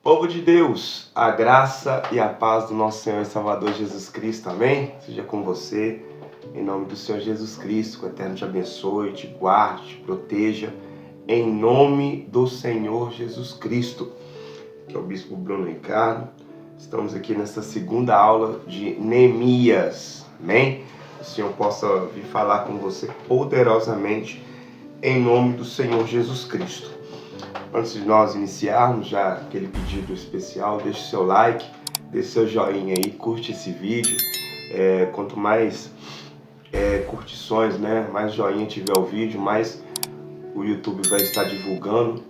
Povo de Deus, a graça e a paz do nosso Senhor e Salvador Jesus Cristo, amém? Seja com você, em nome do Senhor Jesus Cristo, que o Eterno te abençoe, te guarde, te proteja, em nome do Senhor Jesus Cristo, que é o Bispo Bruno Ricardo. Estamos aqui nessa segunda aula de Neemias, amém? Que o Senhor possa vir falar com você poderosamente, em nome do Senhor Jesus Cristo. Antes de nós iniciarmos, já aquele pedido especial, deixe seu like, deixe seu joinha aí, curte esse vídeo. Quanto mais curtições, né, mais joinha tiver o vídeo, mais o YouTube vai estar divulgando.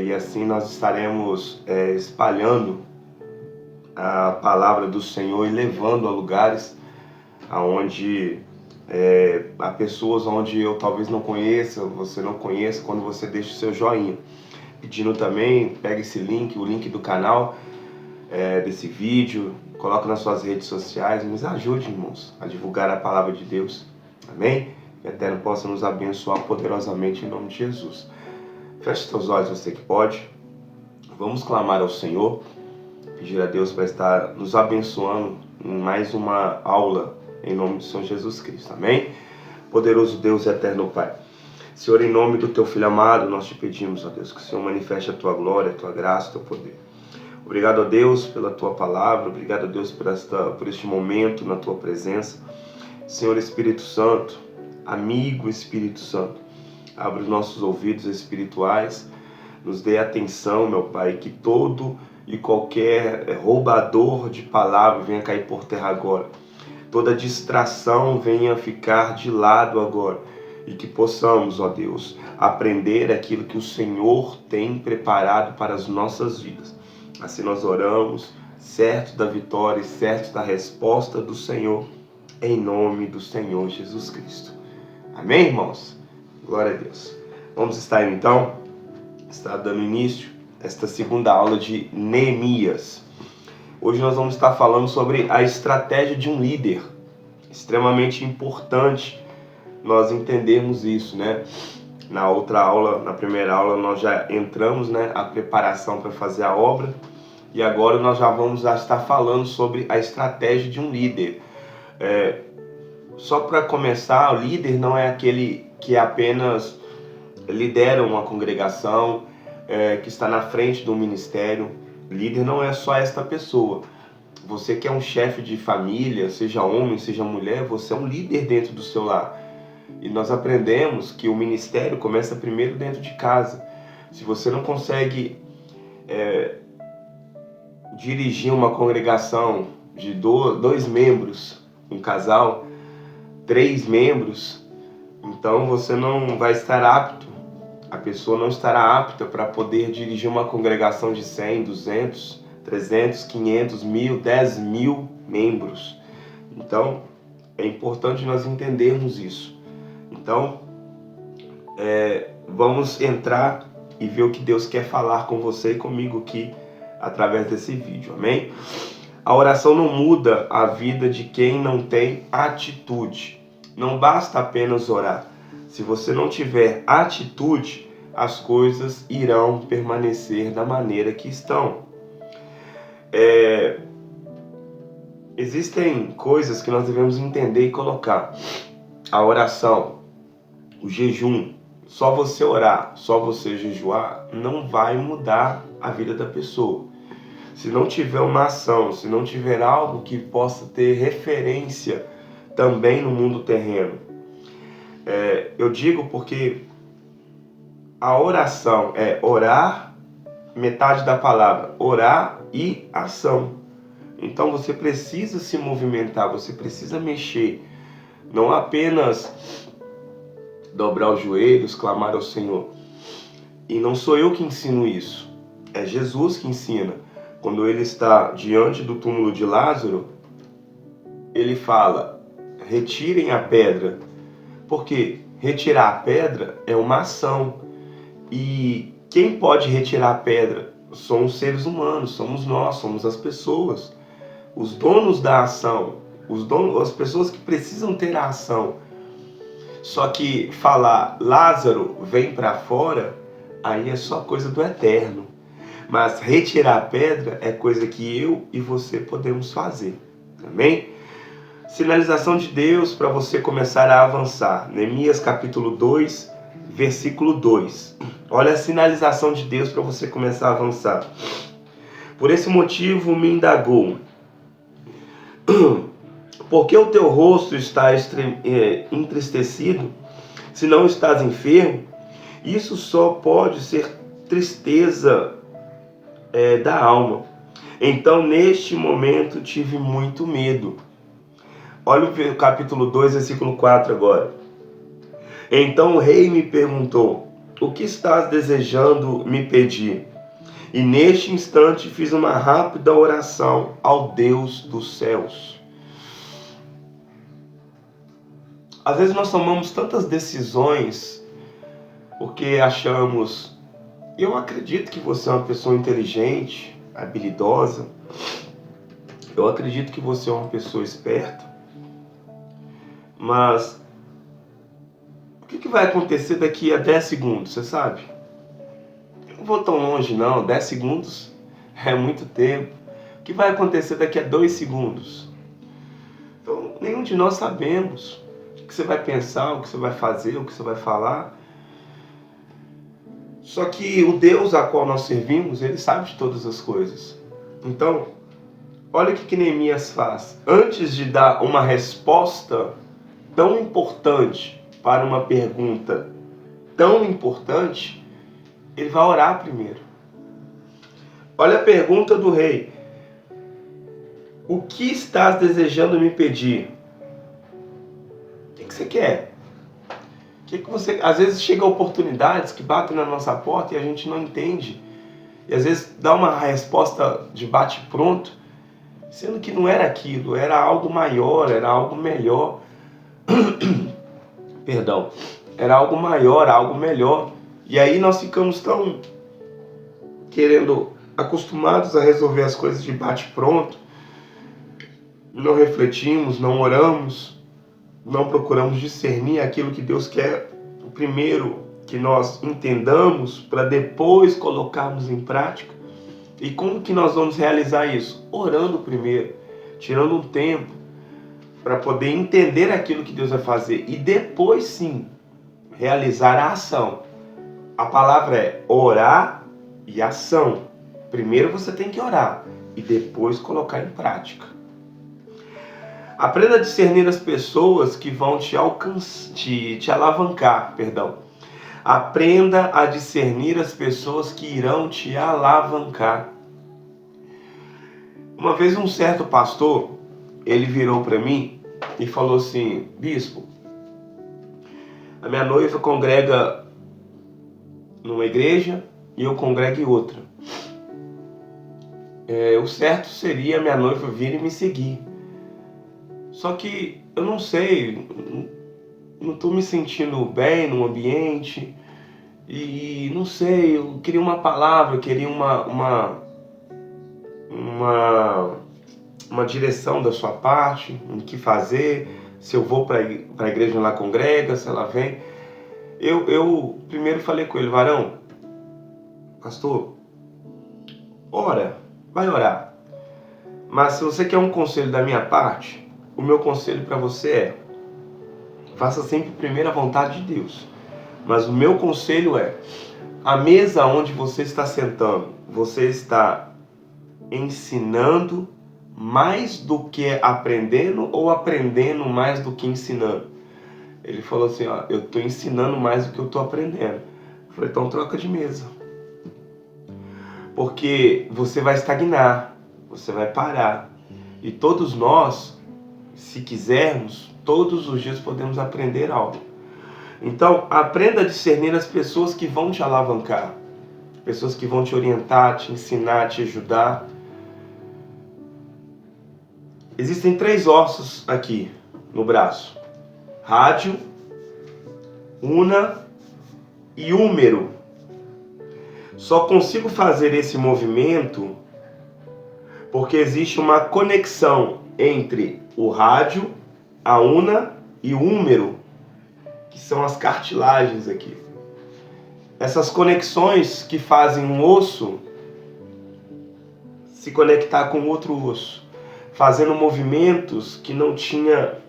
E assim nós estaremos espalhando a palavra do Senhor e levando a lugares aonde a pessoas onde eu talvez não conheça, você não conheça, quando você deixa o seu joinha. Pedindo também, pega esse link, o link do canal, desse vídeo, coloca nas suas redes sociais, nos ajude, irmãos, a divulgar a palavra de Deus, amém? Que o Eterno possa nos abençoar poderosamente em nome de Jesus. Feche seus olhos, você que pode. Vamos clamar ao Senhor, pedir a Deus para estar nos abençoando em mais uma aula, em nome do Senhor Jesus Cristo, amém? Poderoso Deus e eterno Pai, Senhor, em nome do Teu Filho amado, nós te pedimos, ó Deus, que o Senhor manifeste a Tua glória, a Tua graça, o Teu poder. Obrigado, ó Deus, pela Tua palavra, obrigado, ó Deus, por este momento na Tua presença. Senhor Espírito Santo, amigo Espírito Santo, abre os nossos ouvidos espirituais, nos dê atenção, meu Pai, que todo e qualquer roubador de palavra venha cair por terra agora. Toda distração venha ficar de lado agora. E que possamos, ó Deus, aprender aquilo que o Senhor tem preparado para as nossas vidas. Assim nós oramos, certos da vitória e certos da resposta do Senhor, em nome do Senhor Jesus Cristo. Amém, irmãos? Glória a Deus. Vamos estar então, dando início a esta segunda aula de Neemias. Hoje nós vamos estar falando sobre a estratégia de um líder. Extremamente importante nós entendermos isso, né? Na outra aula, na primeira aula, nós já entramos, né, a preparação para fazer a obra, e agora nós já vamos estar falando sobre a estratégia de um líder. Só para começar, o líder não é aquele que apenas lidera uma congregação, que está na frente do ministério. Líder não é só esta pessoa. Você que é um chefe de família, seja homem, seja mulher, você é um líder dentro do seu lar. E nós aprendemos que o ministério começa primeiro dentro de casa. Se você não consegue dirigir uma congregação de dois membros, um casal, 3 membros, então você não vai estar apto, a pessoa não estará apta para poder dirigir uma congregação de 100, 200, 300, 500, 1000, 10 mil membros. Então, é importante nós entendermos isso. Então, vamos entrar e ver o que Deus quer falar com você e comigo aqui, através desse vídeo, amém? A oração não muda a vida de quem não tem atitude. Não basta apenas orar. Se você não tiver atitude, as coisas irão permanecer da maneira que estão. Existem coisas que nós devemos entender e colocar. A oração, o jejum, só você orar, só você jejuar, não vai mudar a vida da pessoa. Se não tiver uma ação, se não tiver algo que possa ter referência também no mundo terreno. Eu digo porque a oração é orar, metade da palavra, orar e ação. Então você precisa se movimentar, você precisa mexer. Não apenas dobrar os joelhos, clamar ao Senhor. E não sou eu que ensino isso, é Jesus que ensina. Quando ele está diante do túmulo de Lázaro, ele fala, retirem a pedra. Porque retirar a pedra é uma ação. E quem pode retirar a pedra? São os seres humanos, somos nós, somos as pessoas. Os donos da ação, as pessoas que precisam ter a ação. Só que falar Lázaro vem para fora, aí é só coisa do eterno. Mas retirar a pedra é coisa que eu e você podemos fazer. Amém? Sinalização de Deus para você começar a avançar. Neemias capítulo 2, versículo 2. Olha a sinalização de Deus para você começar a avançar. Por esse motivo me indagou: por que o teu rosto está entristecido, se não estás enfermo? Isso só pode ser tristeza da alma. Então, neste momento, tive muito medo. Olha o capítulo 2, versículo 4 agora. Então o rei me perguntou: o que estás desejando me pedir? E neste instante fiz uma rápida oração ao Deus dos céus. Às vezes nós tomamos tantas decisões porque achamos... Eu acredito que você é uma pessoa inteligente, habilidosa. Eu acredito que você é uma pessoa esperta. Mas o que vai acontecer daqui a 10 segundos, você sabe? Eu não vou tão longe não, 10 segundos é muito tempo. O que vai acontecer daqui a 2 segundos? Então, nenhum de nós sabemos o que você vai pensar, o que você vai fazer, o que você vai falar. Só que o Deus a qual nós servimos, Ele sabe de todas as coisas. Então, olha o que Neemias faz. Antes de dar uma resposta tão importante para uma pergunta tão importante, ele vai orar primeiro. Olha a pergunta do rei: o que estás desejando me pedir? O que você quer? Você... Às vezes chegam oportunidades que batem na nossa porta e a gente não entende. E às vezes dá uma resposta de bate-pronto, sendo que não era aquilo, era algo maior, era algo melhor. Perdão. Era algo maior, algo melhor. E aí nós ficamos tão acostumados a resolver as coisas de bate-pronto. Não refletimos, não oramos, não procuramos discernir aquilo que Deus quer. Primeiro que nós entendamos para depois colocarmos em prática. E como que nós vamos realizar isso? Orando primeiro, tirando um tempo para poder entender aquilo que Deus vai fazer e depois sim realizar a ação. A palavra é orar e ação. Primeiro você tem que orar e depois colocar em prática. Aprenda a discernir as pessoas que vão te alavancar. Aprenda a discernir as pessoas que irão te alavancar. Uma vez um certo pastor, ele virou para mim e falou assim: bispo, a minha noiva congrega numa igreja e eu congrego em outra. O certo seria a minha noiva vir e me seguir. Só que eu não sei, não estou me sentindo bem no ambiente e não sei, eu queria uma palavra, eu queria uma direção da sua parte, o que fazer, se eu vou para a igreja onde ela congrega, se ela vem. Eu primeiro falei com ele: varão, pastor, ora, vai orar. Mas se você quer um conselho da minha parte, o meu conselho para você é: faça sempre primeiro a vontade de Deus. Mas o meu conselho é: a mesa onde você está sentando, você está ensinando mais do que aprendendo ou aprendendo mais do que ensinando? Ele falou assim: eu estou ensinando mais do que eu estou aprendendo. Eu falei: então troca de mesa. Porque você vai estagnar, você vai parar. E todos nós, se quisermos, todos os dias podemos aprender algo. Então, aprenda a discernir as pessoas que vão te alavancar. Pessoas que vão te orientar, te ensinar, te ajudar. Existem 3 ossos aqui no braço: rádio, una e húmero. Só consigo fazer esse movimento porque existe uma conexão entre o rádio, a una e o húmero, que são as cartilagens aqui. Essas conexões que fazem um osso se conectar com outro osso, fazendo movimentos que não tinha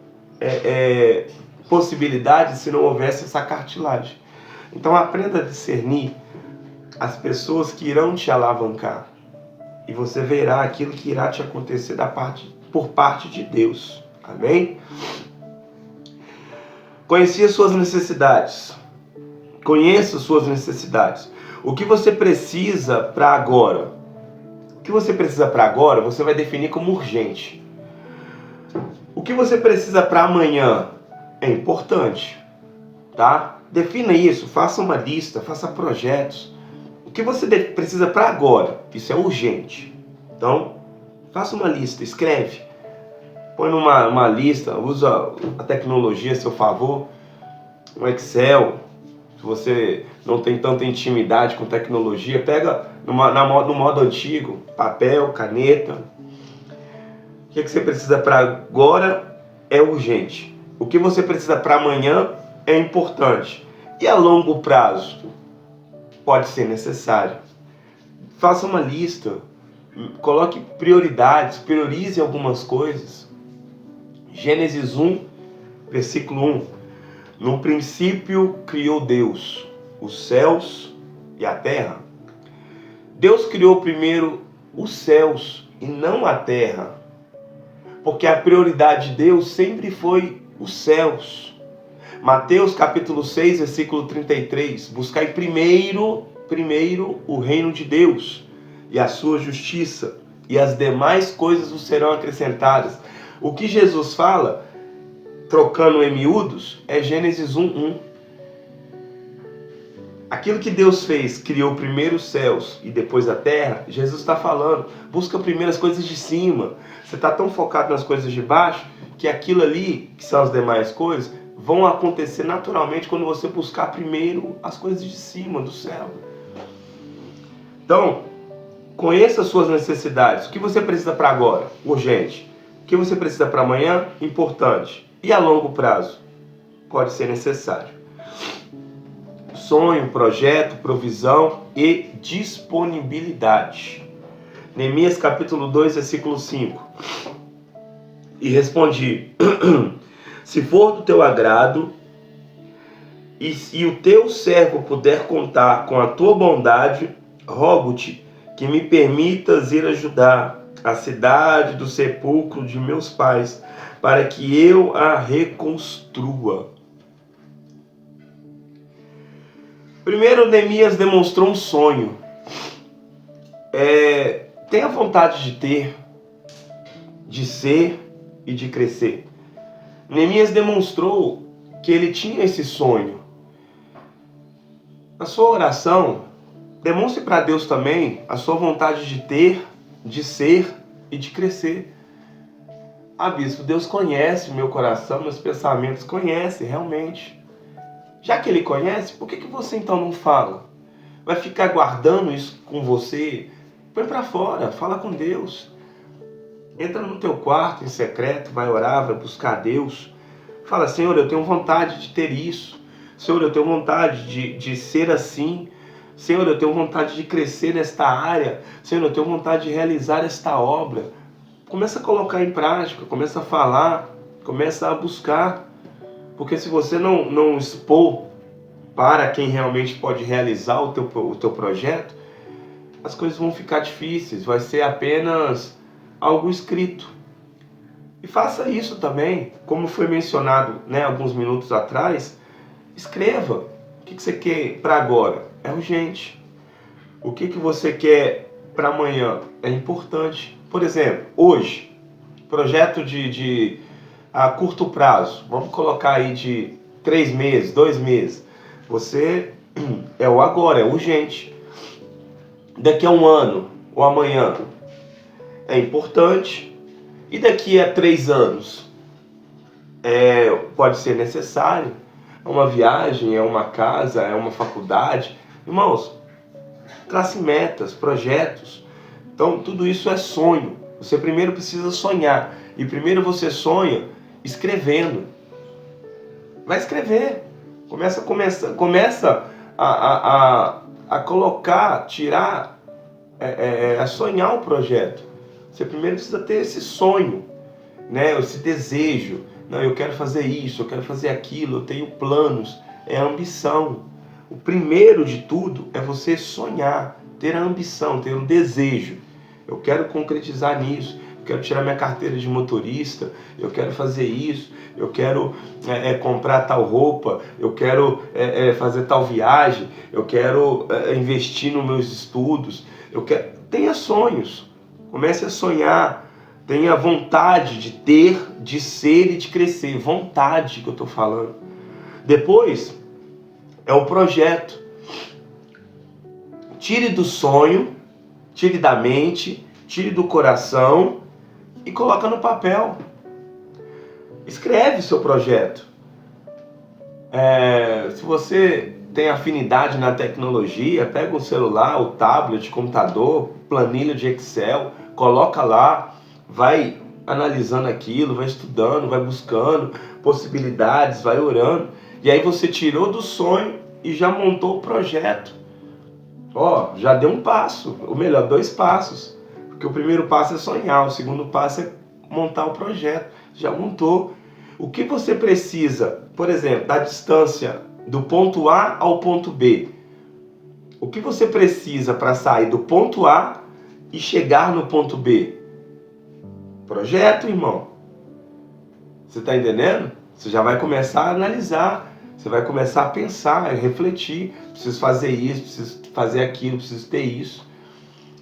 possibilidade se não houvesse essa cartilagem. Então aprenda a discernir as pessoas que irão te alavancar e você verá aquilo que irá te acontecer por parte de Deus. Amém? Conhecer suas necessidades. Conheça suas necessidades. O que você precisa para agora? O que você precisa para agora, você vai definir como urgente. O que você precisa para amanhã é importante, tá? Defina isso, faça uma lista, faça projetos. O que você precisa para agora, isso é urgente. Então, faça uma lista, escreve. Põe numa lista, usa a tecnologia a seu favor, um Excel. Se você não tem tanta intimidade com tecnologia, pega no modo antigo, papel, caneta. O que você precisa para agora é urgente. O que você precisa para amanhã é importante. E a longo prazo pode ser necessário. Faça uma lista, coloque prioridades, priorize algumas coisas. Gênesis 1, versículo 1. No princípio criou Deus os céus e a terra. Deus criou primeiro os céus e não a terra. Porque a prioridade de Deus sempre foi os céus. Mateus capítulo 6, versículo 33. Buscai primeiro o reino de Deus e a sua justiça, e as demais coisas vos serão acrescentadas. O que Jesus fala, trocando em miúdos, é Gênesis 1:1. Aquilo que Deus fez, criou primeiro os céus e depois a terra, Jesus está falando, busca primeiro as coisas de cima. Você está tão focado nas coisas de baixo, que aquilo ali, que são as demais coisas, vão acontecer naturalmente quando você buscar primeiro as coisas de cima, do céu. Então, conheça as suas necessidades. O que você precisa para agora? Urgente. O que você precisa para amanhã? Importante. E a longo prazo? Pode ser necessário. Sonho, projeto, provisão e disponibilidade. Neemias capítulo 2, versículo 5. E respondi: se for do teu agrado, e se o teu servo puder contar com a tua bondade, rogo-te que me permitas ir ajudar a cidade do sepulcro de meus pais, para que eu a reconstrua. Primeiro, Neemias demonstrou um sonho. Tenha vontade de ter, de ser e de crescer. Neemias demonstrou que ele tinha esse sonho. Na sua oração, demonstre para Deus também a sua vontade de ter, de ser e de crescer. Ah, bispo, Deus conhece o meu coração, meus pensamentos, conhece realmente. Já que Ele conhece, por que você então não fala? Vai ficar guardando isso com você? Põe para fora, fala com Deus. Entra no teu quarto em secreto, vai orar, vai buscar Deus. Fala: Senhor, eu tenho vontade de ter isso. Senhor, eu tenho vontade de ser assim. Senhor, eu tenho vontade de crescer nesta área. Senhor, eu tenho vontade de realizar esta obra. Começa a colocar em prática, começa a falar, começa a buscar. Porque se você não expor para quem realmente pode realizar o teu projeto, as coisas vão ficar difíceis, vai ser apenas algo escrito. E faça isso também, como foi mencionado, alguns minutos atrás. Escreva. O que você quer para agora? É urgente. O que você quer para amanhã? É importante. Por exemplo, hoje, projeto a curto prazo, vamos colocar aí de 3 meses, 2 meses. Você é o agora, é urgente. Daqui a 1 ano, ou amanhã, é importante. E daqui a 3 anos, pode ser necessário. É uma viagem, é uma casa, é uma faculdade. Irmãos, trace metas, projetos. Então, tudo isso é sonho. Você primeiro precisa sonhar. E primeiro você sonha escrevendo. Vai escrever. Começa a colocar, tirar é sonhar o projeto. Você primeiro precisa ter esse sonho, né? Esse desejo. Não, eu quero fazer isso, eu quero fazer aquilo, eu tenho planos. É a ambição. O primeiro de tudo é você sonhar, ter a ambição, ter o desejo. Eu quero concretizar nisso, eu quero tirar minha carteira de motorista, eu quero fazer isso, eu quero comprar tal roupa, eu quero fazer tal viagem, eu quero investir nos meus estudos. Tenha sonhos, comece a sonhar, tenha vontade de ter, de ser e de crescer. Vontade que eu estou falando. Depois é o projeto. Tire do sonho, tire da mente, tire do coração e coloca no papel. Escreve seu projeto. Se você tem afinidade na tecnologia, pega o celular, o tablet, o computador, planilha de Excel, coloca lá, vai analisando aquilo, vai estudando, vai buscando possibilidades, vai orando. E aí você tirou do sonho e já montou o projeto. Já deu um passo, ou melhor, 2 passos. Porque o primeiro passo é sonhar, o segundo passo é montar o projeto. Já montou. O que você precisa, por exemplo, da distância do ponto A ao ponto B? O que você precisa para sair do ponto A e chegar no ponto B? Projeto, irmão. Você está entendendo? Você já vai começar a analisar. Você vai começar a pensar, a refletir. Preciso fazer isso, preciso fazer aquilo, preciso ter isso.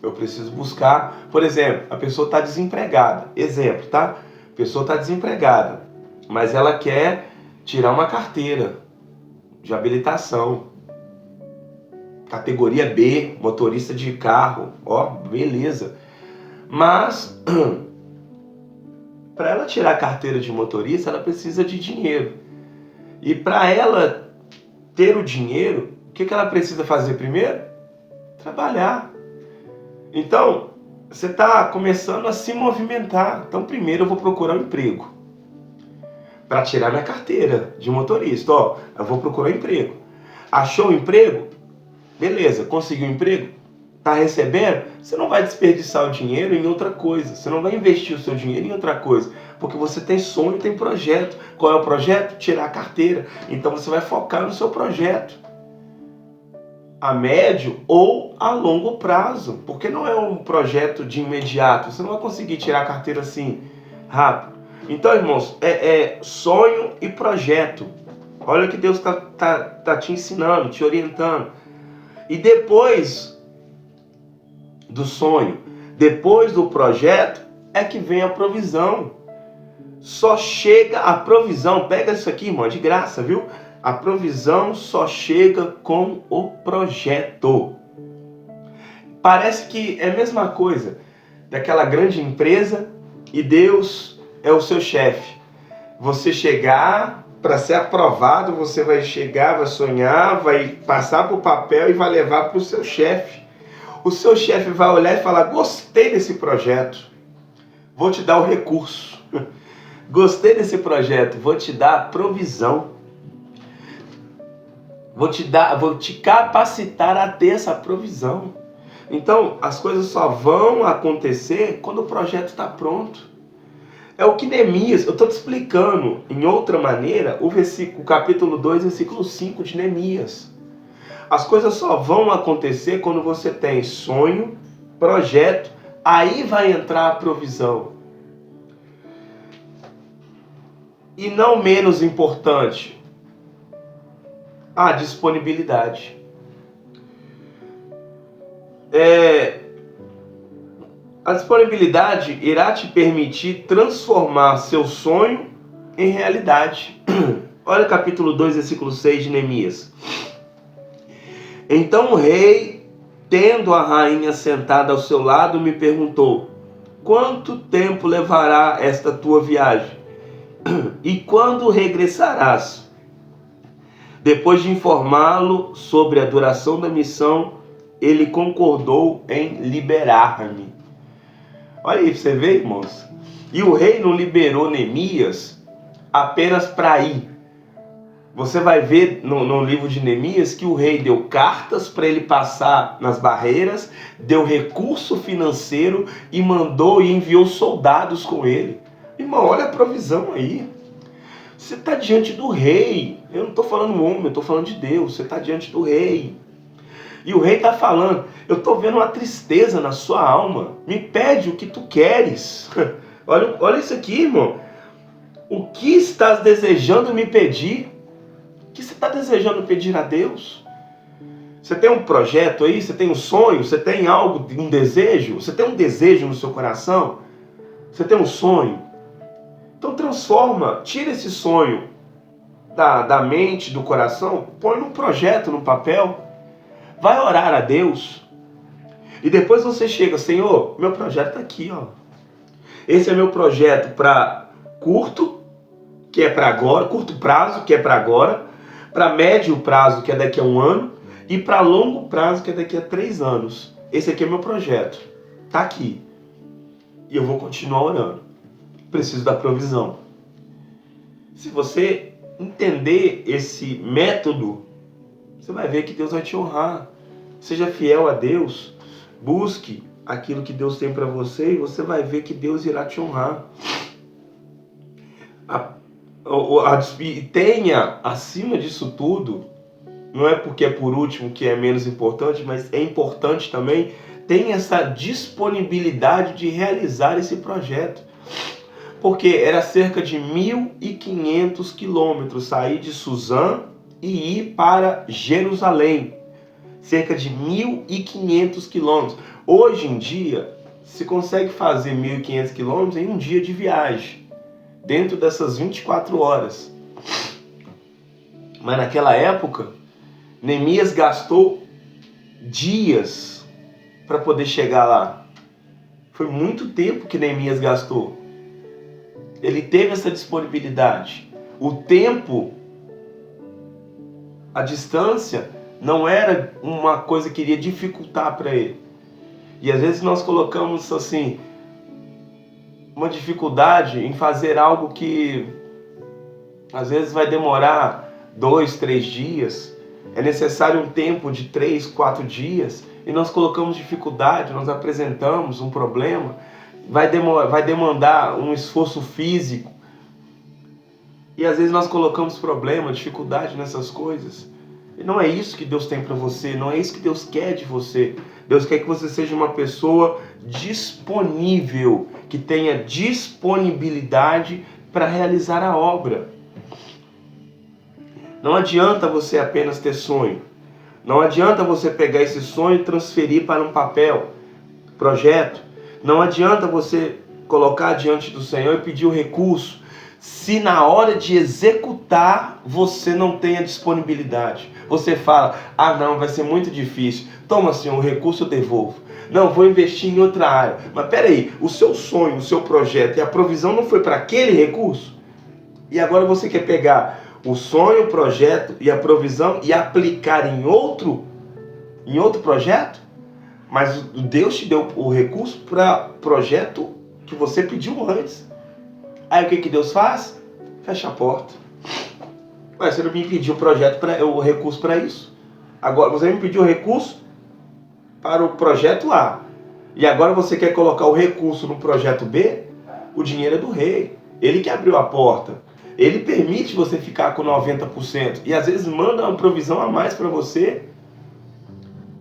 Eu preciso buscar. Por exemplo, a pessoa está desempregada. Exemplo, tá? A pessoa está desempregada, mas ela quer tirar uma carteira de habilitação. Categoria B, motorista de carro. Beleza. Mas para ela tirar a carteira de motorista, ela precisa de dinheiro. E para ela ter o dinheiro, o que ela precisa fazer primeiro? Trabalhar. Então, você está começando a se movimentar. Então, primeiro eu vou procurar um emprego para tirar minha carteira de motorista. Eu vou procurar um emprego. Achou um emprego? Beleza, conseguiu um emprego? Está recebendo? Você não vai desperdiçar o dinheiro em outra coisa. Você não vai investir o seu dinheiro em outra coisa. Porque você tem sonho, tem projeto. Qual é o projeto? Tirar a carteira. Então você vai focar no seu projeto. A médio ou a longo prazo. Porque não é um projeto de imediato. Você não vai conseguir tirar a carteira assim, rápido. Então, irmãos, é sonho e projeto. Olha o que Deus tá te ensinando, te orientando. E depois do sonho, depois do projeto, é que vem a provisão. Só chega a provisão, pega isso aqui, irmão, de graça, viu? A provisão só chega com o projeto. Parece que é a mesma coisa daquela grande empresa e Deus é o seu chefe. Você chegar, para ser aprovado, você vai chegar, vai sonhar, vai passar para o papel e vai levar para o seu chefe. O seu chefe vai olhar e falar: gostei desse projeto, vou te dar o recurso. Gostei desse projeto, vou te dar a provisão. Vou te capacitar a ter essa provisão. Então, as coisas só vão acontecer quando o projeto está pronto. É o que Neemias, eu estou te explicando em outra maneira, o capítulo 2, versículo 5 de Neemias. As coisas só vão acontecer quando você tem sonho, projeto, aí vai entrar a provisão. E não menos importante, a disponibilidade. A disponibilidade irá te permitir transformar seu sonho em realidade. Olha o capítulo 2, versículo 6 de Neemias. Então o rei, tendo a rainha sentada ao seu lado, me perguntou: quanto tempo levará esta tua viagem? E quando regressarás? Depois de informá-lo sobre a duração da missão, ele concordou em liberar-me. Olha aí, você vê, irmãos? E o rei não liberou Neemias apenas para ir. Você vai ver no livro de Neemias que o rei deu cartas para ele passar nas barreiras, deu recurso financeiro e mandou e enviou soldados com ele. Irmão, olha a provisão aí. Você está diante do rei. Eu não estou falando homem, eu estou falando de Deus. Você está diante do rei. E o rei está falando, eu estou vendo uma tristeza na sua alma. Me pede o que tu queres. Olha isso aqui, irmão. O que estás desejando me pedir? O que você está desejando pedir a Deus? Você tem um projeto aí? Você tem um sonho? Você tem algo, um desejo? Você tem um desejo no seu coração? Você tem um sonho? Então transforma, tira esse sonho da mente, do coração, põe num projeto, num papel. Vai orar a Deus. E depois você chega, Senhor, meu projeto está aqui, ó. Esse é meu projeto para curto, que é para agora, curto prazo, que é para agora, para médio prazo, que é daqui a 1 ano, e para longo prazo, que é daqui a 3 anos. Esse aqui é meu projeto. Está aqui. E eu vou continuar orando. Preciso da provisão. Se você entender esse método, você vai ver que Deus vai te honrar. Seja fiel a Deus. Busque aquilo que Deus tem para você e você vai ver que Deus irá te honrar. Tenha, acima disso tudo, não é porque é por último que é menos importante, mas é importante também, tenha essa disponibilidade de realizar esse projeto. Porque era cerca de 1.500 quilômetros sair de Suzã e ir para Jerusalém. Cerca de 1.500 quilômetros. Hoje em dia, se consegue fazer 1.500 quilômetros em um dia de viagem. Dentro dessas 24 horas. Mas naquela época, Neemias gastou dias para poder chegar lá. Foi muito tempo que Neemias gastou. Ele teve essa disponibilidade. O tempo, a distância, não era uma coisa que iria dificultar para ele. E às vezes nós colocamos assim, uma dificuldade em fazer algo que às vezes vai demorar 2, 3 dias. É necessário um tempo de 3, 4 dias. E nós colocamos dificuldade, nós apresentamos um problema. Vai demandar um esforço físico. E às vezes nós colocamos problema, dificuldade nessas coisas. E não é isso que Deus tem para você, não é isso que Deus quer de você. Deus quer que você seja uma pessoa disponível, que tenha disponibilidade para realizar a obra. Não adianta você apenas ter sonho. Não adianta você pegar esse sonho e transferir para um papel, projeto. Não adianta você colocar diante do Senhor e pedir o recurso, se na hora de executar você não tem a disponibilidade. Você fala, não, vai ser muito difícil. Toma, Senhor, o recurso eu devolvo. Não, vou investir em outra área. Mas peraí, o seu sonho, o seu projeto e a provisão não foi para aquele recurso? E agora você quer pegar o sonho, o projeto e a provisão e aplicar em outro projeto? Mas Deus te deu o recurso para o projeto que você pediu antes. Aí o que Deus faz? Fecha a porta. Mas você não me pediu o recurso para isso. Agora você me pediu o recurso para o projeto A. E agora você quer colocar o recurso no projeto B? O dinheiro é do rei. Ele que abriu a porta. Ele permite você ficar com 90%. E às vezes manda uma provisão a mais para você.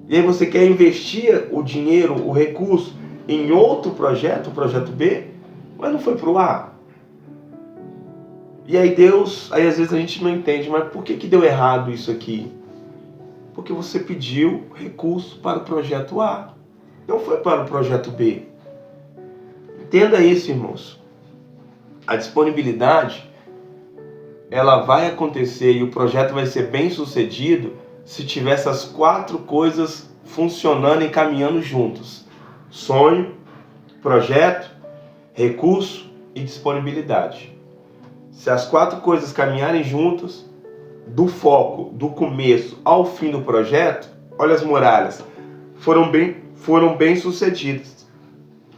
E aí você quer investir o dinheiro, o recurso, em outro projeto, o projeto B, mas não foi para o A. E aí aí às vezes a gente não entende, mas por que deu errado isso aqui? Porque você pediu recurso para o projeto A, não foi para o projeto B. Entenda isso, irmãos. A disponibilidade, ela vai acontecer e o projeto vai ser bem sucedido se tiver essas 4 coisas funcionando e caminhando juntos. Sonho, projeto, recurso e disponibilidade. Se as 4 coisas caminharem juntas, do foco, do começo ao fim do projeto, olha as muralhas, foram bem sucedidas.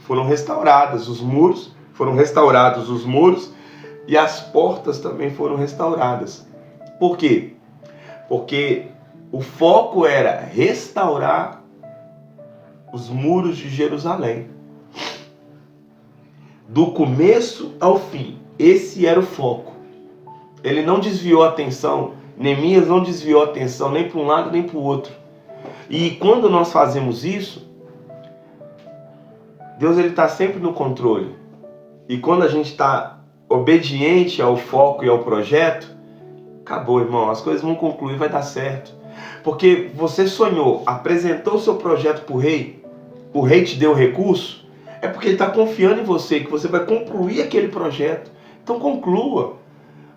Foram restaurados os muros e as portas também foram restauradas. Por quê? Porque o foco era restaurar os muros de Jerusalém. Do começo ao fim, esse era o foco. Ele não desviou a atenção, Neemias não desviou a atenção nem para um lado nem para o outro. E quando nós fazemos isso, Deus está sempre no controle. E quando a gente está obediente ao foco e ao projeto, acabou, irmão, as coisas vão concluir, vai dar certo. Porque você sonhou, apresentou o seu projeto para o rei te deu o recurso, é porque ele está confiando em você, que você vai concluir aquele projeto. Então conclua.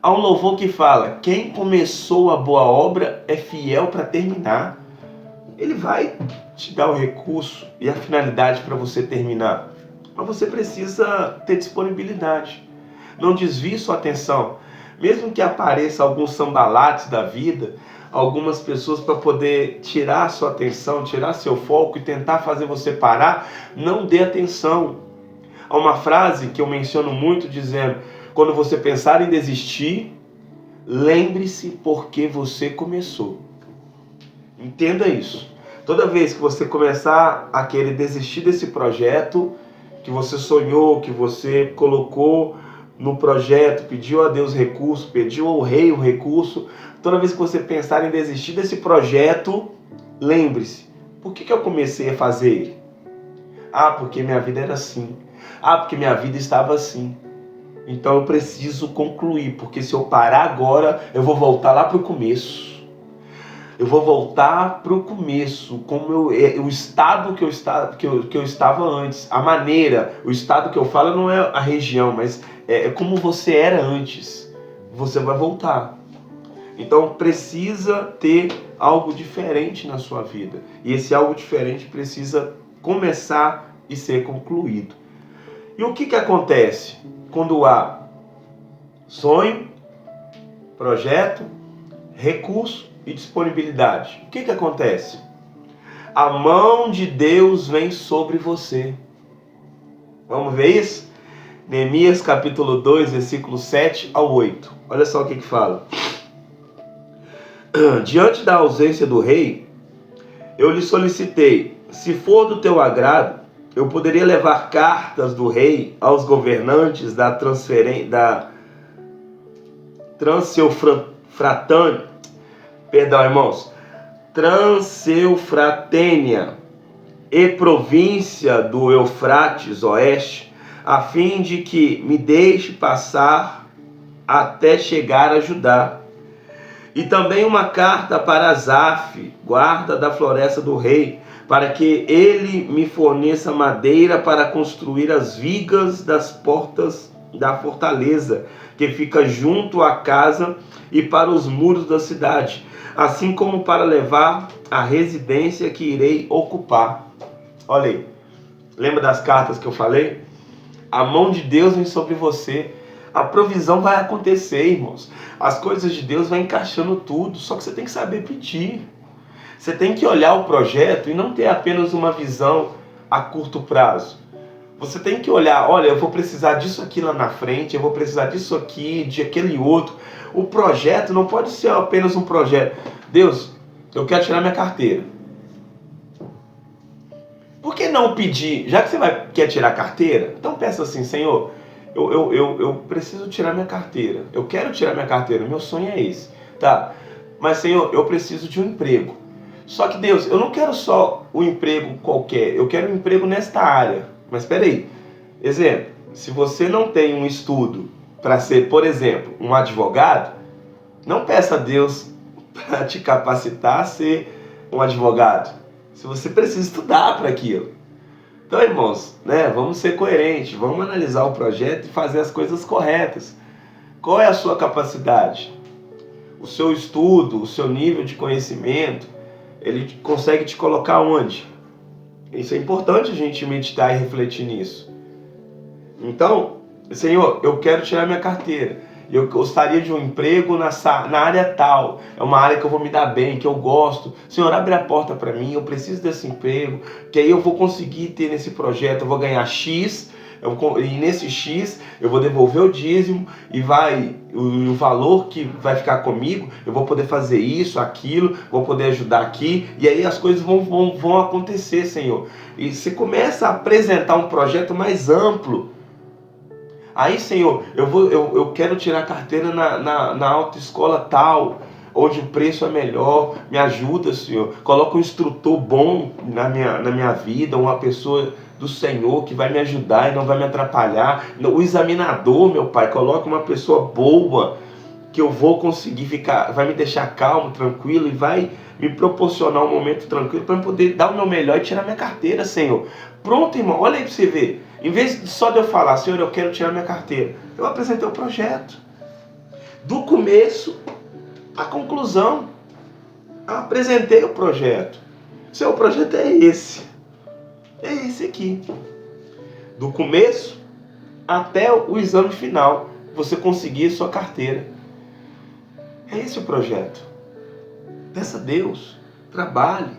Há um louvor que fala, quem começou a boa obra é fiel para terminar. Ele vai te dar o recurso e a finalidade para você terminar. Mas você precisa ter disponibilidade. Não desvie sua atenção. Mesmo que apareça alguns sambalates da vida, algumas pessoas para poder tirar a sua atenção, tirar seu foco e tentar fazer você parar, não dê atenção. Há uma frase que eu menciono muito dizendo, quando você pensar em desistir, lembre-se porque você começou. Entenda isso. Toda vez que você começar a querer desistir desse projeto, que você sonhou, que você colocou no projeto, pediu a Deus recurso, pediu ao rei o recurso, toda vez que você pensar em desistir desse projeto, lembre-se, por que eu comecei a fazer ele? Ah, porque minha vida era assim. Ah, porque minha vida estava assim. Então eu preciso concluir, porque se eu parar agora, eu vou voltar lá para o começo. Eu vou voltar para o começo, como o estado que eu estava antes. A maneira, o estado que eu falo não é a região, mas é como você era antes. Você vai voltar. Então precisa ter algo diferente na sua vida. E esse algo diferente precisa começar e ser concluído. E o que acontece quando há sonho, projeto, recurso e disponibilidade? O que acontece? A mão de Deus vem sobre você. Vamos ver isso? Neemias capítulo 2, versículo 7 ao 8. Olha só o que fala. Diante da ausência do rei, eu lhe solicitei, se for do teu agrado, eu poderia levar cartas do rei aos governantes da Transeufratênia e província do Eufrates Oeste, a fim de que me deixe passar até chegar a Judá. E também uma carta para Asaf, guarda da floresta do rei, para que ele me forneça madeira para construir as vigas das portas da fortaleza, que fica junto à casa, e para os muros da cidade, assim como para levar a residência que irei ocupar. Olha aí, lembra das cartas que eu falei? A mão de Deus vem sobre você. A provisão vai acontecer, irmãos. As coisas de Deus vão encaixando tudo, só que você tem que saber pedir. Você tem que olhar o projeto e não ter apenas uma visão a curto prazo. Você tem que olhar, olha, eu vou precisar disso aqui lá na frente, eu vou precisar disso aqui, de aquele outro. O projeto não pode ser apenas um projeto. Deus, eu quero tirar minha carteira. Por que não pedir? Já que você quer tirar a carteira, então peça assim, Senhor, eu preciso tirar minha carteira. Eu quero tirar minha carteira, meu sonho é esse. Tá? Mas, Senhor, eu preciso de um emprego. Só que, Deus, eu não quero só um emprego qualquer, eu quero um emprego nesta área. Mas espera aí, exemplo, se você não tem um estudo para ser, por exemplo, um advogado, não peça a Deus para te capacitar a ser um advogado. Se você precisa estudar para aquilo. Então, irmãos, né, vamos ser coerentes, vamos analisar o projeto e fazer as coisas corretas. Qual é a sua capacidade? O seu estudo, o seu nível de conhecimento, ele consegue te colocar onde? Isso é importante a gente meditar e refletir nisso. Então, Senhor, eu quero tirar minha carteira. Eu gostaria de um emprego na área tal. É uma área que eu vou me dar bem, que eu gosto. Senhor, abre a porta para mim. Eu preciso desse emprego. Que aí eu vou conseguir ter nesse projeto. Eu vou ganhar X. e nesse X eu vou devolver o dízimo e o valor que vai ficar comigo, eu vou poder fazer isso, aquilo, vou poder ajudar aqui, e aí as coisas vão acontecer, Senhor. E você começa a apresentar um projeto mais amplo. Aí, Senhor, eu quero tirar carteira na autoescola tal, onde o preço é melhor. Me ajuda, Senhor. Coloca um instrutor bom na minha vida, uma pessoa do Senhor que vai me ajudar e não vai me atrapalhar. O examinador, meu Pai, coloca uma pessoa boa que eu vou conseguir ficar, vai me deixar calmo, tranquilo e vai me proporcionar um momento tranquilo para eu poder dar o meu melhor e tirar minha carteira, Senhor. Pronto, irmão, olha aí para você ver. Em vez só de eu falar, Senhor, eu quero tirar minha carteira, eu apresentei o projeto. Do começo à conclusão, eu apresentei o projeto. Seu projeto é esse. É esse aqui. Do começo até o exame final, você conseguir sua carteira. É esse o projeto. Peça a Deus. Trabalhe.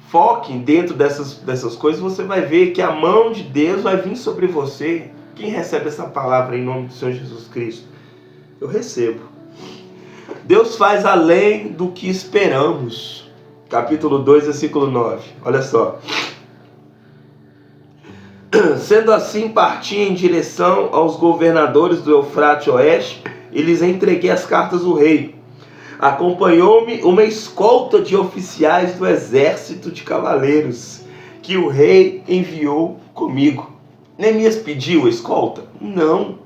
Foque dentro dessas coisas. Você vai ver que a mão de Deus vai vir sobre você. Quem recebe essa palavra em nome do Senhor Jesus Cristo? Eu recebo. Deus faz além do que esperamos. Capítulo 2, versículo 9. Olha só. Sendo assim, parti em direção aos governadores do Eufrate Oeste e lhes entreguei as cartas do rei. Acompanhou-me uma escolta de oficiais do exército de cavaleiros que o rei enviou comigo. Neemias pediu escolta? Não.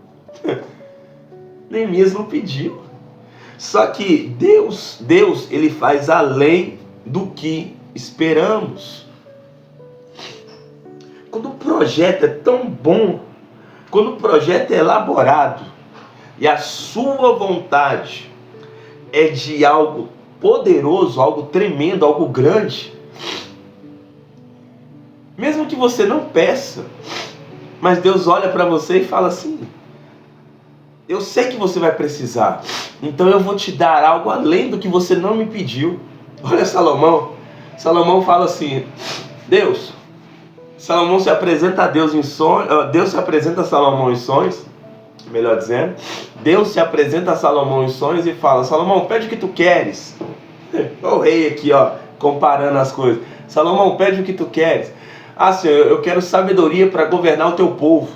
Neemias não pediu. Só que Deus, ele faz além do que esperamos. Quando o projeto é tão bom, quando o projeto é elaborado e a sua vontade é de algo poderoso, algo tremendo, algo grande, mesmo que você não peça, mas Deus olha para você e fala assim: eu sei que você vai precisar, então eu vou te dar algo além do que você não me pediu. Olha Salomão fala assim: Salomão se apresenta a Deus em sonhos, Deus se apresenta a Salomão em sonhos, melhor dizendo, Deus se apresenta a Salomão em sonhos e fala: Salomão, pede o que tu queres. Olha o rei aqui, ó, comparando as coisas. Salomão, pede o que tu queres. Ah, Senhor, eu quero sabedoria para governar o teu povo.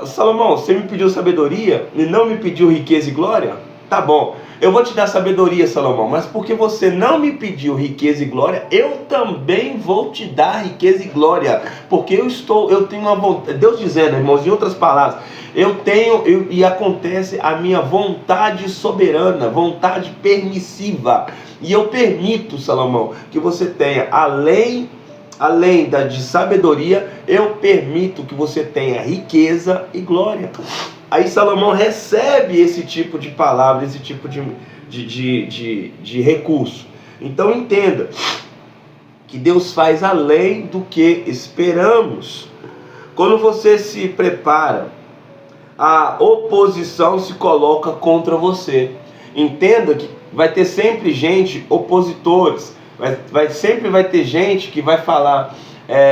Salomão, você me pediu sabedoria e não me pediu riqueza e glória? Tá bom, eu vou te dar sabedoria, Salomão, mas porque você não me pediu riqueza e glória, eu também vou te dar riqueza e glória, porque eu tenho uma vontade, Deus dizendo, irmãos, em outras palavras, e acontece a minha vontade soberana, vontade permissiva, e eu permito, Salomão, que você tenha, além de sabedoria, eu permito que você tenha riqueza e glória. Aí Salomão recebe esse tipo de palavra, esse tipo de recurso. Então entenda que Deus faz além do que esperamos. Quando você se prepara, a oposição se coloca contra você. Entenda que vai ter sempre gente, opositores, sempre vai ter gente que vai falar,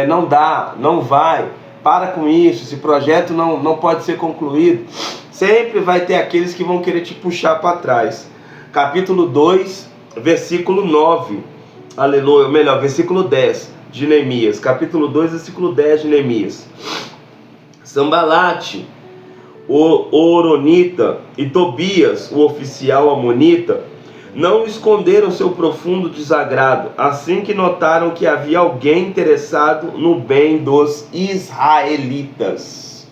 não dá, não vai, para com isso, esse projeto não pode ser concluído. Sempre vai ter aqueles que vão querer te puxar para trás. Capítulo 2, versículo 9, aleluia, melhor, versículo 10 de Neemias. Capítulo 2, versículo 10 de Neemias. Sambalate, o Horonita, e Tobias, o oficial amonita, não esconderam seu profundo desagrado, assim que notaram que havia alguém interessado no bem dos israelitas.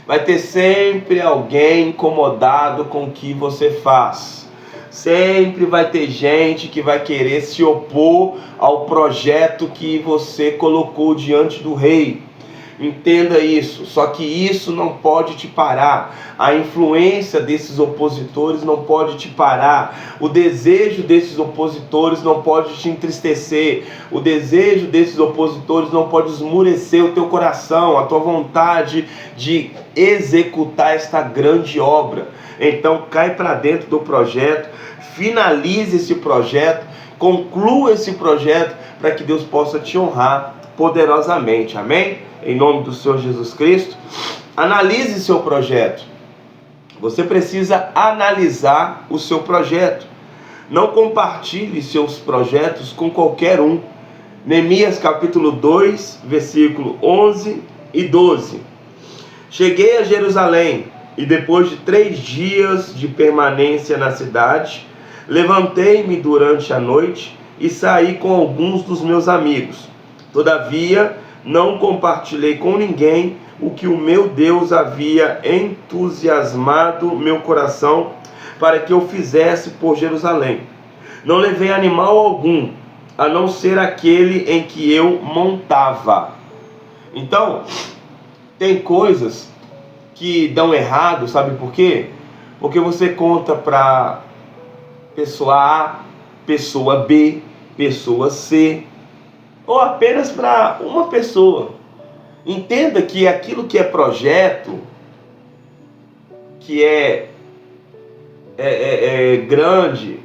Vai ter sempre alguém incomodado com o que você faz. Sempre vai ter gente que vai querer se opor ao projeto que você colocou diante do rei. Entenda isso, só que isso não pode te parar. A influência desses opositores não pode te parar. O desejo desses opositores não pode te entristecer. O desejo desses opositores não pode esmurecer o teu coração, a tua vontade de executar esta grande obra. Então cai para dentro do projeto, finalize esse projeto, conclua esse projeto para que Deus possa te honrar poderosamente. Amém? Em nome do Senhor Jesus Cristo. Analise seu projeto. Você precisa analisar o seu projeto. Não compartilhe seus projetos com qualquer um. Neemias capítulo 2, versículo 11 e 12. Cheguei a Jerusalém e depois de 3 dias de permanência na cidade, levantei-me durante a noite e saí com alguns dos meus amigos. Todavia, não compartilhei com ninguém o que o meu Deus havia entusiasmado meu coração para que eu fizesse por Jerusalém. Não levei animal algum, a não ser aquele em que eu montava. Então, tem coisas que dão errado, sabe por quê? Porque você conta para pessoa A, pessoa B, pessoa C, ou apenas para uma pessoa. Entenda que aquilo que é projeto, que é grande,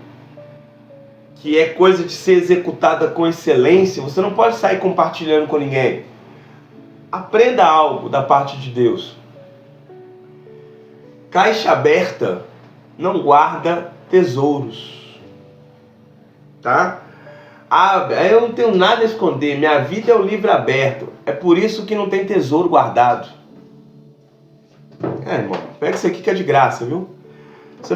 que é coisa de ser executada com excelência, você não pode sair compartilhando com ninguém. Aprenda algo da parte de Deus. Caixa aberta não guarda tesouros. Tá? Eu não tenho nada a esconder. Minha vida é o livro aberto. É por isso que não tem tesouro guardado. Irmão, pega isso aqui que é de graça, viu? Você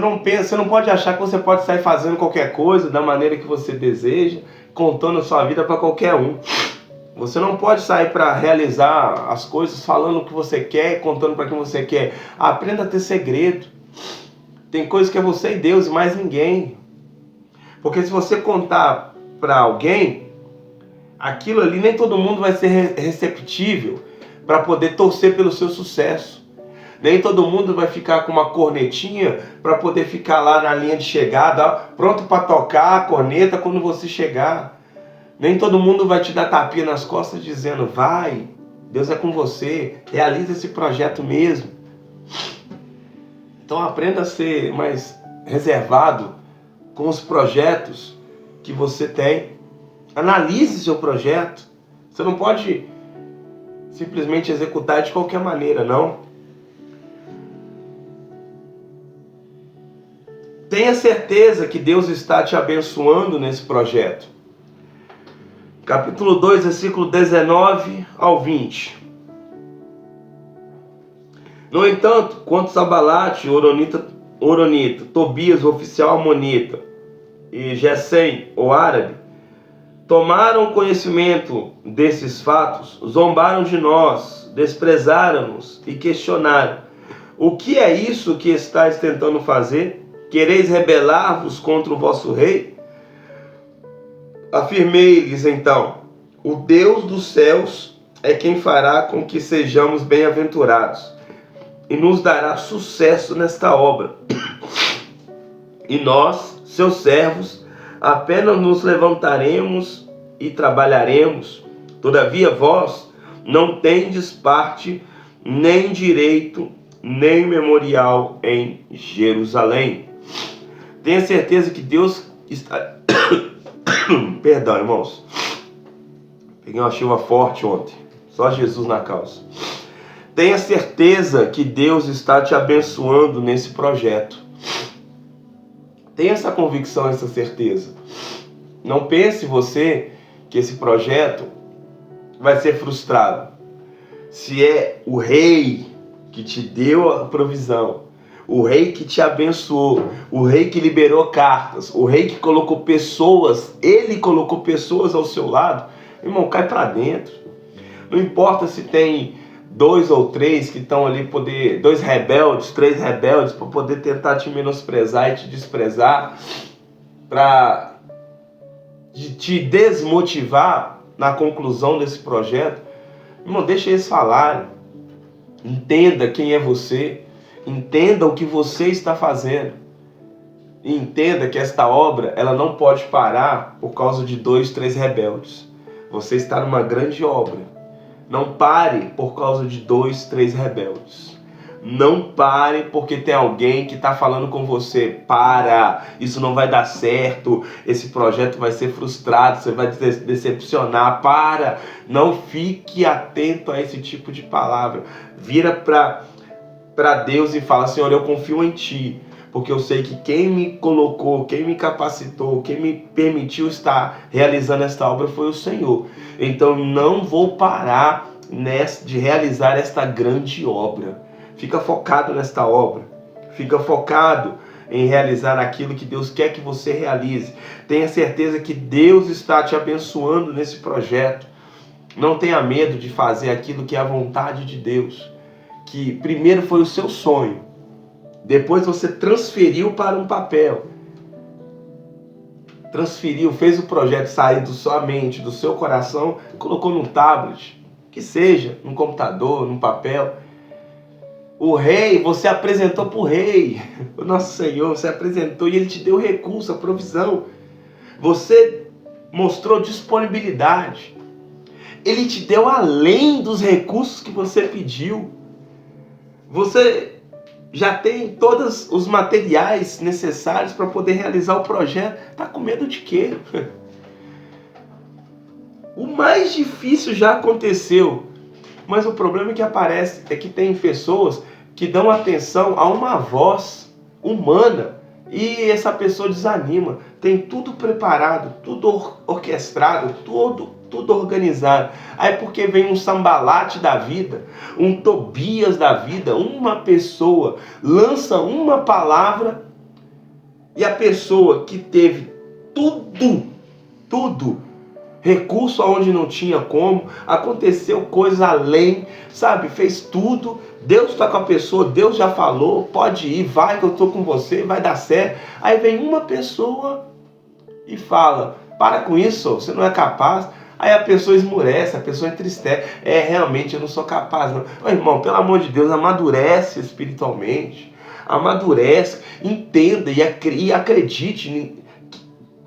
não pode achar que você pode sair fazendo qualquer coisa da maneira que você deseja, contando a sua vida para qualquer um. Você não pode sair para realizar as coisas falando o que você quer, contando para quem você quer. Aprenda a ter segredo. Tem coisas que é você e Deus e mais ninguém. Porque se você contar para alguém, aquilo ali nem todo mundo vai ser receptível para poder torcer pelo seu sucesso. Nem todo mundo vai ficar com uma cornetinha para poder ficar lá na linha de chegada, pronto para tocar a corneta quando você chegar. Nem todo mundo vai te dar tapinha nas costas dizendo, vai, Deus é com você, realiza esse projeto mesmo. Então aprenda a ser mais reservado com os projetos que você tem. Analise seu projeto. Você não pode simplesmente executar de qualquer maneira, não. Tenha certeza que Deus está te abençoando nesse projeto. Capítulo 2, versículo 19 ao 20. No entanto, quanto Sanbalate, Oronita, Tobias, o oficial amonita, e Gesem, o árabe, tomaram conhecimento desses fatos, zombaram de nós, desprezaram-nos e questionaram: o que é isso que estáis tentando fazer? Quereis rebelar-vos contra o vosso rei? Afirmei-lhes então: o Deus dos céus é quem fará com que sejamos bem-aventurados e nos dará sucesso nesta obra. E nós, seus servos, apenas nos levantaremos e trabalharemos. Todavia vós não tendes parte, nem direito, nem memorial em Jerusalém. Tenha certeza que Deus está... Perdão, irmãos. Peguei uma chuva forte ontem. Só Jesus na causa. Tenha certeza que Deus está te abençoando nesse projeto. Tenha essa convicção, essa certeza. Não pense você que esse projeto vai ser frustrado. Se é o rei que te deu a provisão, o rei que te abençoou, o rei que liberou cartas, o rei que colocou pessoas, ele colocou pessoas ao seu lado, irmão, cai para dentro. Não importa se tem 2 ou 3 que estão ali, 2 rebeldes, 3 rebeldes, para poder tentar te menosprezar e te desprezar, para te desmotivar na conclusão desse projeto. Irmão, deixa eles falarem. Entenda quem é você. Entenda o que você está fazendo. E entenda que esta obra, ela não pode parar por causa de 2, 3 rebeldes. Você está numa grande obra. Não pare por causa de 2, 3 rebeldes. Não pare porque tem alguém que está falando com você. Para, isso não vai dar certo, esse projeto vai ser frustrado, você vai decepcionar. Para, não fique atento a esse tipo de palavra. Vira para Deus e fala: Senhor, eu confio em Ti, porque eu sei que quem me colocou, quem me capacitou, quem me permitiu estar realizando esta obra foi o Senhor. Então não vou parar de realizar esta grande obra. Fica focado nesta obra. Fica focado em realizar aquilo que Deus quer que você realize. Tenha certeza que Deus está te abençoando nesse projeto. Não tenha medo de fazer aquilo que é a vontade de Deus. Que primeiro foi o seu sonho. Depois você transferiu para um papel. Transferiu, fez o projeto sair da sua mente, do seu coração, colocou num tablet, que seja, num computador, num papel. O rei, você apresentou para o rei, o nosso Senhor, você apresentou e Ele te deu recurso, a provisão. Você mostrou disponibilidade. Ele te deu além dos recursos que você pediu. Você já tem todos os materiais necessários para poder realizar o projeto. Está com medo de quê? O mais difícil já aconteceu. Mas o problema é que tem pessoas que dão atenção a uma voz humana e essa pessoa desanima. Tem tudo preparado, tudo orquestrado, tudo organizado. Aí porque vem um Sambalate da vida, um Tobias da vida, uma pessoa lança uma palavra e a pessoa que teve tudo, recurso aonde não tinha como, aconteceu coisa além, sabe? Fez tudo, Deus está com a pessoa, Deus já falou, pode ir, vai que eu estou com você, vai dar certo. Aí vem uma pessoa e fala: para com isso, você não é capaz. Aí a pessoa esmurece, a pessoa entristece. Realmente eu não sou capaz não. Ô, irmão, pelo amor de Deus, amadurece espiritualmente, amadurece, entenda e acredite.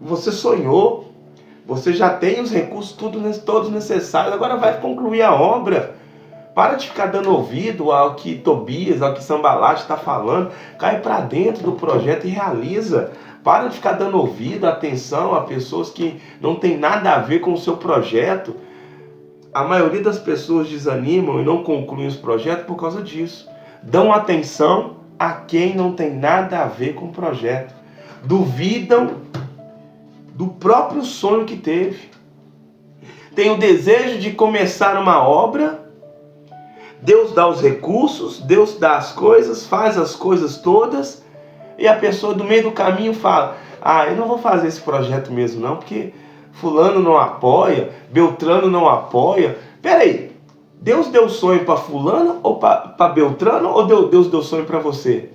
Você sonhou, você já tem os recursos todos necessários, agora vai concluir a obra. Para de ficar dando ouvido ao que Tobias, ao que Sambalate está falando. Cai para dentro do projeto e realiza. Para de ficar dando ouvido, atenção a pessoas que não tem nada a ver com o seu projeto. A maioria das pessoas desanimam e não concluem os projetos por causa disso. Dão atenção a quem não tem nada a ver com o projeto. Duvidam do próprio sonho que teve. Tem o desejo de começar uma obra. Deus dá os recursos, Deus dá as coisas, faz as coisas todas. E a pessoa do meio do caminho fala: eu não vou fazer esse projeto mesmo não, porque fulano não apoia, Beltrano não apoia. Peraí, Deus deu sonho para fulano ou para Beltrano, ou Deus deu sonho para você?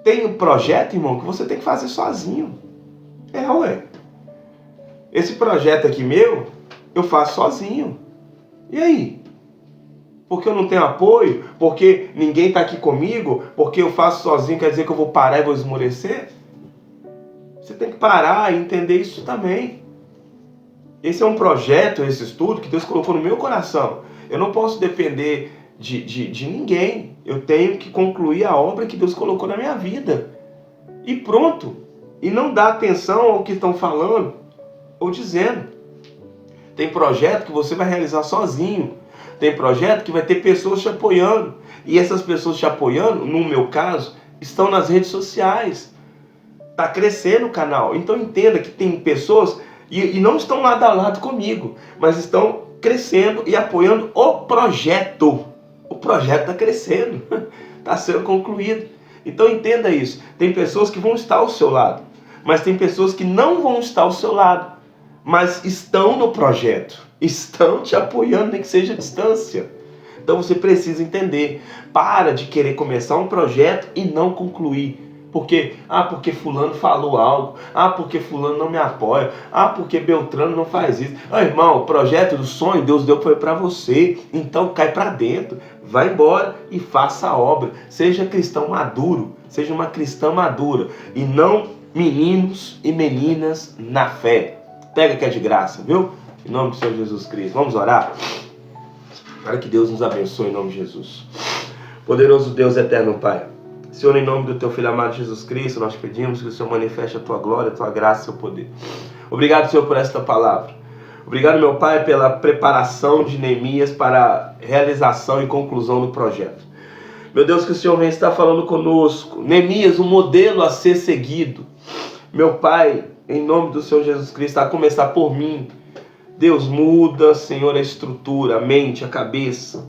Tem um projeto, irmão, que você tem que fazer sozinho. Ué. Esse projeto aqui meu, eu faço sozinho. E aí? Porque eu não tenho apoio? Porque ninguém está aqui comigo? Porque eu faço sozinho, quer dizer que eu vou parar e vou esmorecer? Você tem que parar e entender isso também. Esse é um projeto, esse estudo que Deus colocou no meu coração. Eu não posso depender de ninguém. Eu tenho que concluir a obra que Deus colocou na minha vida. E pronto. E não dá atenção ao que estão falando ou dizendo. Tem projeto que você vai realizar sozinho. Tem projeto que vai ter pessoas te apoiando. E essas pessoas te apoiando, no meu caso, estão nas redes sociais. Está crescendo o canal. Então entenda que tem pessoas e não estão lado a lado comigo, mas estão crescendo e apoiando o projeto. O projeto está crescendo. Está sendo concluído. Então entenda isso. Tem pessoas que vão estar ao seu lado, mas tem pessoas que não vão estar ao seu lado, mas estão no projeto. Estão te apoiando, nem que seja à distância. Então você precisa entender. Para de querer começar um projeto e não concluir. Porque fulano falou algo. Porque fulano não me apoia. Porque Beltrano não faz isso. Irmão, o projeto do sonho Deus deu para você. Então cai para dentro. Vai embora e faça a obra. Seja cristão maduro. Seja uma cristã madura. E não meninos e meninas na fé. Pega que é de graça, viu? Em nome do Senhor Jesus Cristo. Vamos orar? Para que Deus nos abençoe em nome de Jesus. Poderoso Deus, eterno Pai, Senhor, em nome do Teu Filho amado Jesus Cristo, nós pedimos que o Senhor manifeste a Tua glória, a Tua graça e o Teu poder. Obrigado, Senhor, por esta palavra. Obrigado, meu Pai, pela preparação de Neemias para a realização e conclusão do projeto. Meu Deus, que o Senhor venha estar falando conosco. Neemias, um modelo a ser seguido. Meu Pai, em nome do Senhor Jesus Cristo, a começar por mim. Deus, muda, Senhor, a estrutura, a mente, a cabeça.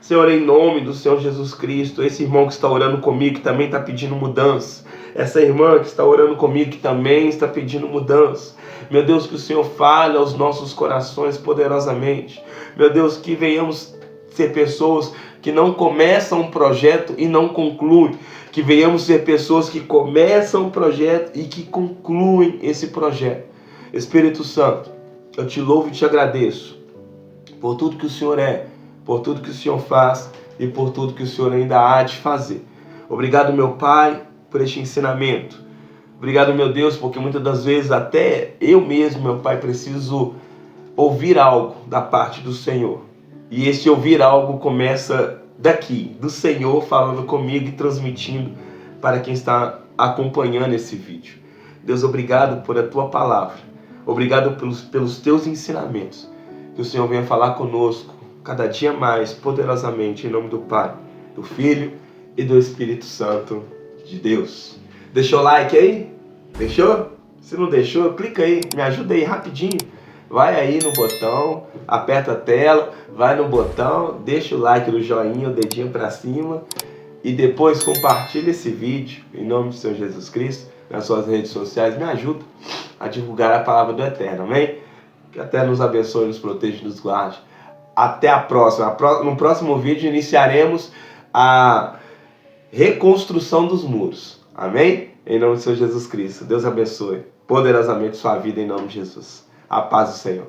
Senhor, em nome do Senhor Jesus Cristo, esse irmão que está orando comigo, que também está pedindo mudança. Essa irmã que está orando comigo, que também está pedindo mudança. Meu Deus, que o Senhor fale aos nossos corações poderosamente. Meu Deus, que venhamos ser pessoas que não começam um projeto e não concluem. Que venhamos ser pessoas que começam um projeto e que concluem esse projeto. Espírito Santo, eu te louvo e te agradeço por tudo que o Senhor é, por tudo que o Senhor faz e por tudo que o Senhor ainda há de fazer. Obrigado, meu Pai, por este ensinamento. Obrigado, meu Deus, porque muitas das vezes até eu mesmo, meu Pai, preciso ouvir algo da parte do Senhor. E esse ouvir algo começa daqui, do Senhor falando comigo e transmitindo para quem está acompanhando esse vídeo. Deus, obrigado por a Tua palavra. Obrigado pelos Teus ensinamentos. Que o Senhor venha falar conosco cada dia mais poderosamente, em nome do Pai, do Filho e do Espírito Santo de Deus. Deixou o like aí? Deixou? Se não deixou, clica aí, me ajuda aí rapidinho. Vai aí no botão, aperta a tela, vai no botão, deixa o like, o joinha, o dedinho para cima e depois compartilha esse vídeo em nome do Senhor Jesus Cristo nas suas redes sociais. Me ajuda a divulgar a palavra do Eterno, amém? Que até nos abençoe, nos proteja e nos guarde. Até a próxima. No próximo vídeo iniciaremos a reconstrução dos muros. Amém? Em nome do Senhor Jesus Cristo. Deus abençoe poderosamente sua vida em nome de Jesus. A paz do Senhor.